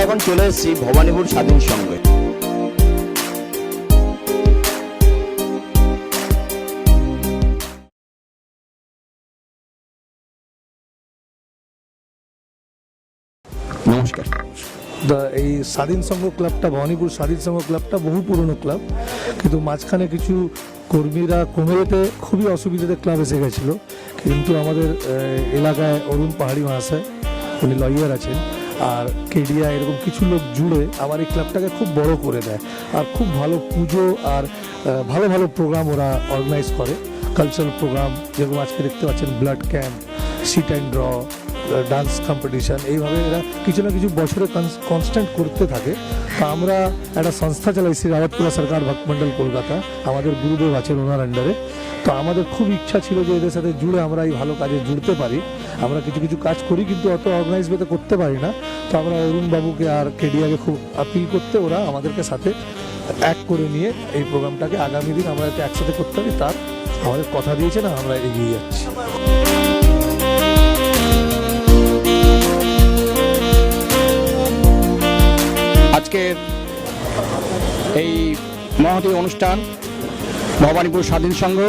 এখন চলে এসেছি ভবানীপুর স্বাধীন সংঘে। নমস্কার। এই স্বাধীন সংঘ ক্লাবটা, ভবানীপুর স্বাধীন সংঘ ক্লাবটা বহু পুরনো ক্লাব, কিন্তু মাঝখানে কিছু কর্মীরা কমে যেতে খুবই অসুবিধাতে ক্লাব এসে গেছিলো। কিন্তু আমাদের এলাকায় অরুণ পাহাড়ি মহাশয়, উনি লয়ার আছেন, আর কেডিয়া, এরকম কিছু লোক জুড়ে আমার এই ক্লাবটাকে খুব বড় করে দেয়। আর খুব ভালো পুজো আর ভালো ভালো প্রোগ্রাম ওরা অর্গানাইজ করে, কালচারাল প্রোগ্রাম, যেরকম আজকে দেখতে পাচ্ছেন blood camp, sit and draw, dance competition, এইভাবে এরা কিছু না কিছু বছরে কনস্ট্যান্ট করতে থাকে। তো আমরা একটা সংস্থা চালাইছি, রাওয়াতপুরা সরকার ভক্ত মন্ডল কলকাতা, আমাদের গুরুদেব আছেন ওনার আন্ডারে। তো আমাদের খুব ইচ্ছা ছিল যে এদের সাথে জুড়ে আমরা এই ভালো কাজে জুড়তে পারি। আমরা কিছু কিছু কাজ করি কিন্তু অত অর্গানাইজ ভাবে করতে পারি না। তো আমরা অরুণ বাবুকে আর কেডিয়াকে খুব আপিল করতে ওরা আমাদেরকে সাথে এক করে নিয়ে এই প্রোগ্রামটাকে আগামী দিন আমরা যাতে একসাথে করতে পারি তার আমাদের কথা দিয়েছে, না আমরা এগিয়ে যাচ্ছি। আজকের এই মহতী অনুষ্ঠান ভবানীপুর স্বাধীন সংঘ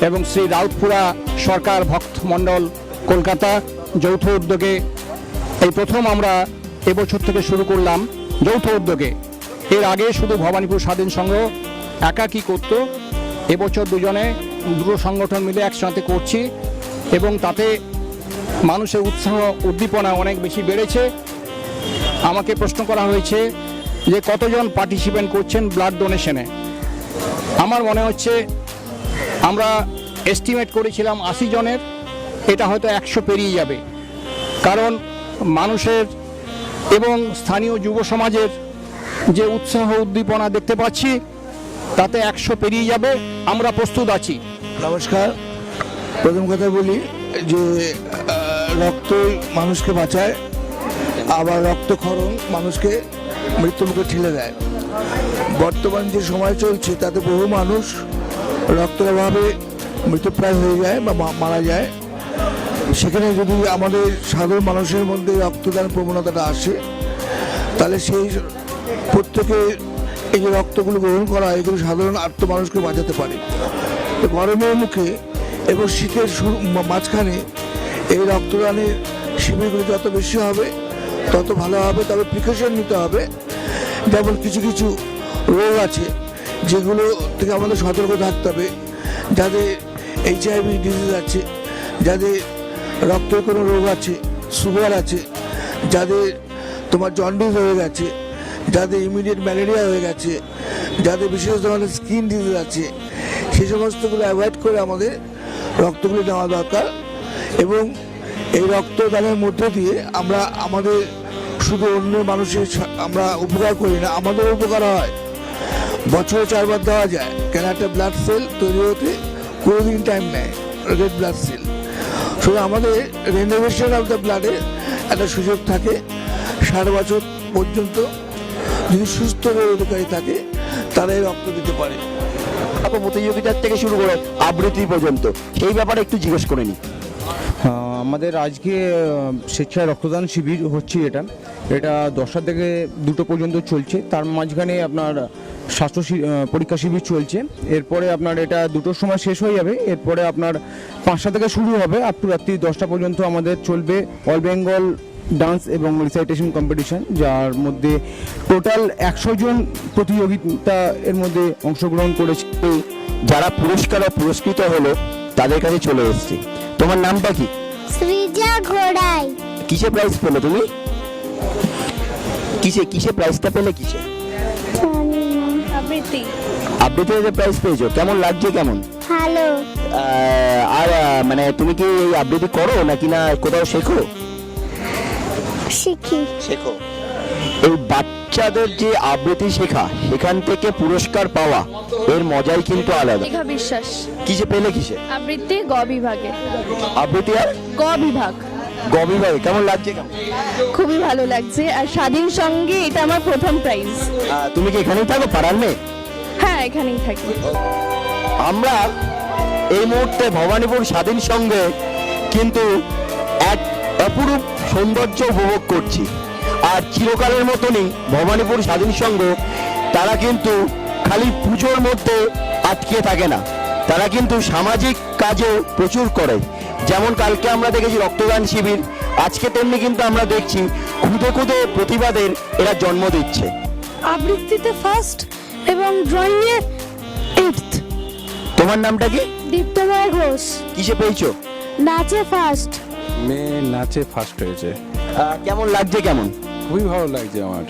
এবং শ্রী রাউতপুরা সরকার ভক্ত মণ্ডল কলকাতা যৌথ উদ্যোগে এই প্রথম আমরা এবছর থেকে শুরু করলাম যৌথ উদ্যোগে। এর আগে শুধু ভবানীপুর স্বাধীন সংঘ একা কি করত, এবছর দুটো সংগঠন মিলে একসাথে করছি এবং তাতে মানুষের উৎসাহ উদ্দীপনা অনেক বেশি বেড়েছে। আমাকে প্রশ্ন করা হয়েছে যে কতজন পার্টিসিপেন্ট করছেন ব্লাড ডোনেশনে। আমার মনে হচ্ছে আমরা এস্টিমেট করেছিলাম 80 জনের, এটা হয়তো 100 পেরিয়ে যাবে। কারণ মানুষের এবং স্থানীয় যুব সমাজের যে উৎসাহ উদ্দীপনা দেখতে পাচ্ছি তাতে 100 পেরিয়ে যাবে। আমরা প্রস্তুত আছি। নমস্কার। প্রথম কথা বলি যে রক্ত মানুষকে বাঁচায়, আবার রক্তক্ষরণ মানুষকে মৃত্যুমুখে ঠেলে দেয়। বর্তমান যে সময় চলছে তাতে বহু মানুষ রক্তের অভাবে মৃত্যুপ্রায় হয়ে যায় বা মারা যায়। সেখানে যদি আমাদের সাধারণ মানুষের মধ্যে রক্তদান প্রবণতাটা আসে, তাহলে সেই প্রত্যেকে এই যে রক্তগুলো গ্রহণ করা, এগুলো সাধারণ আত্ম মানুষকে বাঁচাতে পারে। গরমের মুখে এবং শীতের মাঝখানে এই রক্তদানের শিবিরগুলো যত বেশি হবে তত ভালো হবে। তবে প্রিকশন নিতে হবে। যেমন কিছু কিছু রোগ আছে যেগুলো থেকে আমাদের সতর্ক থাকতে হবে। যাদের HIV ডিজিজ আছে, যাদের রক্তের কোনো রোগ আছে, সুগার আছে, যাদের তোমার জন্ডিস হয়ে গেছে, যাদের ইমিডিয়েট ম্যালেরিয়া হয়ে গেছে, যাদের বিশেষ ধরনের স্কিন ডিজিজ আছে, সেই সমস্তগুলো অ্যাভয়েড করে আমাদের রক্তগুলো নেওয়া দরকার। এবং এই রক্তদানের মধ্যে দিয়ে আমরা আমাদের শুধু অন্য মানুষের আমরা উপকার করি না, আমাদের উপকার হয়। বছরে 4 বার দেওয়া যায়, কেন একটা ব্লাড সেল তৈরি হতে কোনোদিন টাইম নেয়, রেড ব্লাড সেল। শুধু আমাদের রেনোভেশন অফ দ্য ব্লাডের একটা সুযোগ থাকে। 60 বছর পর্যন্ত যদি সুস্থ অধিকারী থাকে তারা এই রক্ত দিতে পারে। প্রতিযোগিতার থেকে শুরু করে আবৃত্তি পর্যন্ত সেই ব্যাপারে একটু জিজ্ঞেস করে নিই। আমাদের আজকে স্বেচ্ছায় রক্তদান শিবির হচ্ছে। এটা 10টা থেকে 2টো পর্যন্ত চলছে। তার মাঝখানে আপনার স্বাস্থ্য পরীক্ষা শিবির চলছে। এরপরে আপনার এটা 2টোর সময় শেষ হয়ে যাবে। এরপরে আপনার 5টা থেকে শুরু হবে আপ টু রাত্রি 10টা পর্যন্ত আমাদের চলবে অল বেঙ্গল ডান্স এবং রিসাইটেশন কম্পিটিশন, যার মধ্যে টোটাল 100 জন প্রতিযোগিতা এর মধ্যে অংশগ্রহণ করেছে। যারা পুরস্কৃত হলো তাদের কাছে চলে এসেছি। তোমার নামটা কি? সৃজা ঘোড়াই। কিসে প্রাইজ পেলে তুমি? কিসে প্রাইজটা পেলে? আবৃত্তিতে প্রাইজ পেয়েছো। কেমন লাগছে? কেমন? ভালো। আর মানে তুমি কি এই আবৃত্তি করো নাকি না কোথাও শেখো? শেখো। এই বাচ্চাদের যে আবৃত্তি শেখা, সেখান থেকে পুরস্কার পাওয়া, এর মজাই কিন্তু আলাদা। লেখা বিশ্বাস। কিসে পেলে? আবৃত্তি গ বিভাগে। আবৃত্তি আর গ বিভাগ। কেমন লাগছে? খুবই ভালো লাগছে। আর স্বাধীন সঙ্গে এটা আমার প্রথম প্রাইজ। তুমি কি এখানেই থাকো, পাড়ার মেয়ে? হ্যাঁ, এখানেই থাকি। আমরা এই মুহূর্তে ভবানীপুর স্বাধীন সঙ্গে কিন্তু এক অপরূপ সৌন্দর্য উপভোগ করছি। আর চিরকালের মতনই ভবানীপুর স্বাধীন সংঘ তারা কিন্তু খালি পুজোর মধ্যে আটকে থাকে না, তারা কিন্তু সামাজিক কাজেও প্রচুর করে। যেমন কালকে আমরা দেখেছি রক্তদান শিবির, আজকে তেমনি কিন্তু আমরা দেখছি খুদে খুদে প্রতিবাদের এরা জন্ম দিচ্ছে। আবৃত্তিতে ফার্স্ট এবং ড্রয়িংয়ে এইথ। তোমার নামটা কি? দীপ্তময় ঘোষ। কিসে পেয়েছো? নাচে ফার্স্ট। মেয়ে নাচে ফার্স্ট হয়েছে। কেমন লাগছে? কেমন? খুবই ভালো লাগছে আমার।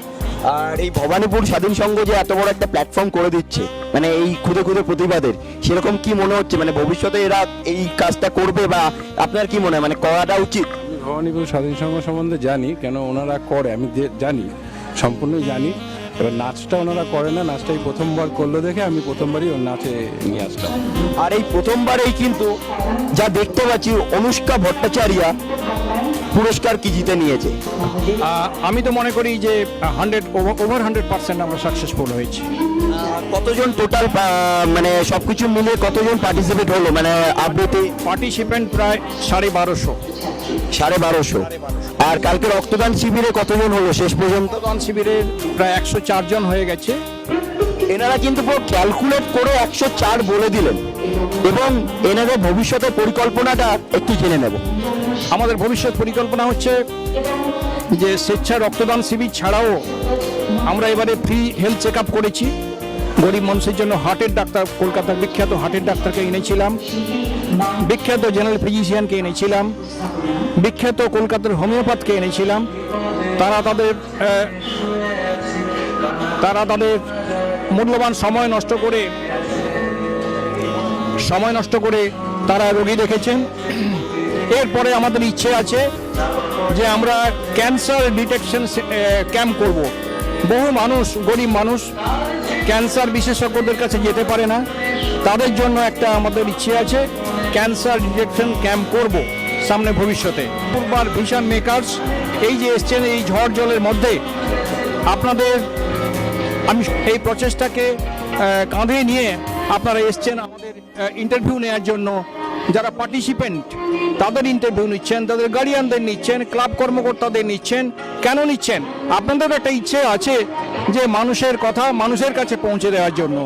আর এই ভবানীপুর স্বাধীন সংঘ যে এত বড় একটা প্ল্যাটফর্ম করে দিচ্ছে, মানে এই খুদে খুদে প্রতিবাদের, সেরকম কি মনে হচ্ছে মানে ভবিষ্যতে এরা এই কাজটা করবে, বা আপনার কি মনে হয় মানে করাটা উচিত? আমি ভবানীপুর স্বাধীন সংঘ সম্বন্ধে জানি, কেন ওনারা করে আমি জানি, সম্পূর্ণই জানি। এবার নাচটা ওনারা করে না, নাচটা এই প্রথমবার করলো দেখে আমি প্রথমবারই ওর নাচে নিয়ে আসলাম। আর এই প্রথমবারেই কিন্তু যা দেখতে পাচ্ছি অনুষ্কা ভট্টাচার্য পুরস্কার কি জিতে নিয়েছে। আমি তো মনে করি যে ওভার 100% আমরা সাকসেসফুল হয়েছি। কতজন টোটাল মানে সবকিছু মিলে কতজন পার্টিসিপেট হলো, মানে আবৃত্তি? পার্টিসিপেন্ট প্রায় 1250। 1250। আর কালকে রক্তদান শিবিরে কতজন হলো শেষ পর্যন্ত? রক্তদান শিবিরের প্রায় 104 জন হয়ে গেছে। এনারা কিন্তু পুরো ক্যালকুলেট করে 104 বলে দিলেন, এবং এনাদের ভবিষ্যতের পরিকল্পনাটা একটু জেনে নেব। আমাদের ভবিষ্যৎ পরিকল্পনা হচ্ছে যে স্বেচ্ছা রক্তদান শিবির ছাড়াও আমরা এবারে ফ্রি হেলথ চেক আপ করেছি। গরিব মানুষের জন্য হার্টের ডাক্তার, কলকাতার বিখ্যাত হার্টের ডাক্তারকে এনেছিলাম, বিখ্যাত জেনারেল ফিজিশিয়ানকে এনেছিলাম, বিখ্যাত কলকাতার হোমিওপ্যাথকে এনেছিলাম। তারা তাদের মূল্যবান সময় নষ্ট করে তারা রোগী দেখেছেন। এরপরে আমাদের ইচ্ছে আছে যে আমরা ক্যান্সার ডিটেকশন ক্যাম্প করব। বহু মানুষ, গরিব মানুষ ক্যান্সার বিশেষজ্ঞদের কাছে যেতে পারে না, তাদের জন্য একটা আমাদের ইচ্ছে আছে ক্যান্সার ডিটেকশন ক্যাম্প করব সামনে ভবিষ্যতে। পূর্বার ভিশন মেকার্স এই যে এসছেন এই ঝড় জলের মধ্যে, আপনাদের আমি এই প্রচেষ্টাকে কাঁধে নিয়ে আপনারা এসছেন আমাদের ইন্টারভিউ নেওয়ার জন্য। যারা পার্টিসিপেন্ট তাদের ইন্টারভিউ নিচ্ছেন, তাদের গার্ডিয়ানদের নিচ্ছেন, ক্লাব কর্মকর্তাদের নিচ্ছেন। কেন নিচ্ছেন? আপনাদের একটা ইচ্ছে আছে যে মানুষের কথা মানুষের কাছে পৌঁছে দেওয়ার জন্য।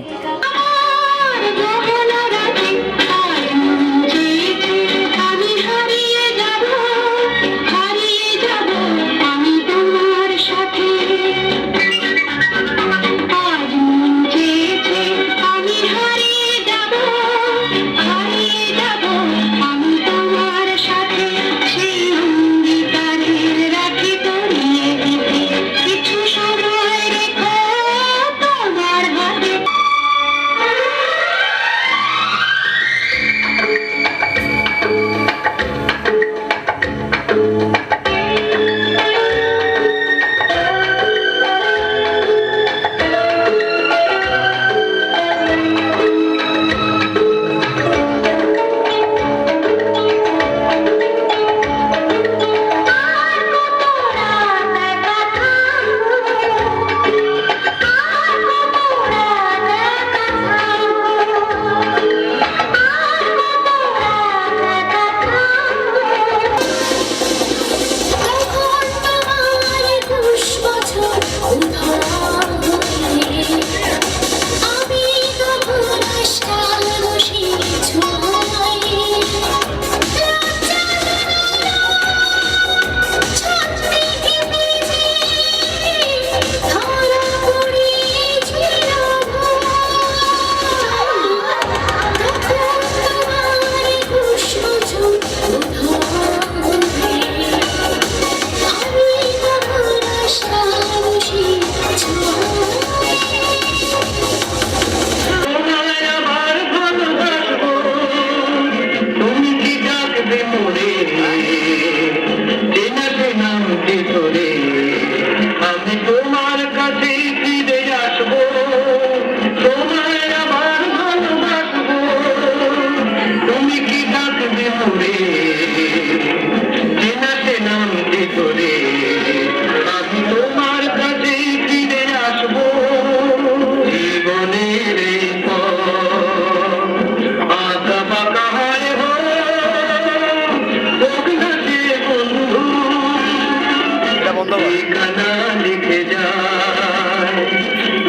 বন্ধ ঠিকানা লিখে যায়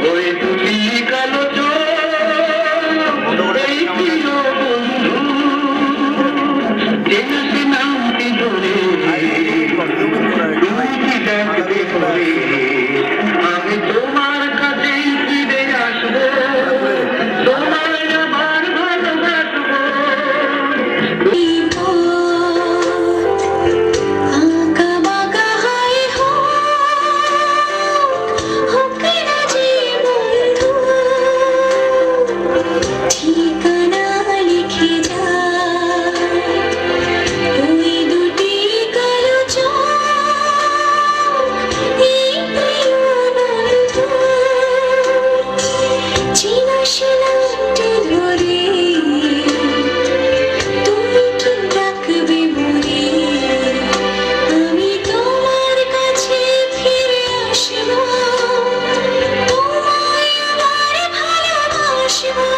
ওই দুটি কালো চোখ এই প্রিয় বন্ধু জেনেছে নামটি ধরে তুমি কি ডাকবে করে আমি তোমার কাছেই ফিরে আসবো তোমায় আবার ভালোবাসবো আঁকা বাঁকা হাই হোক না যে বন্ধু, ঠিকানা লিখে যায় ওই দুটি কালো চোখ এই প্রিয় বন্ধু, চেনা সেনাটি ধরে তুমি কি ডাকবে বলে আমি তোমার কাছে ফিরে আসবো তোমায় আবার ভালোবাসবো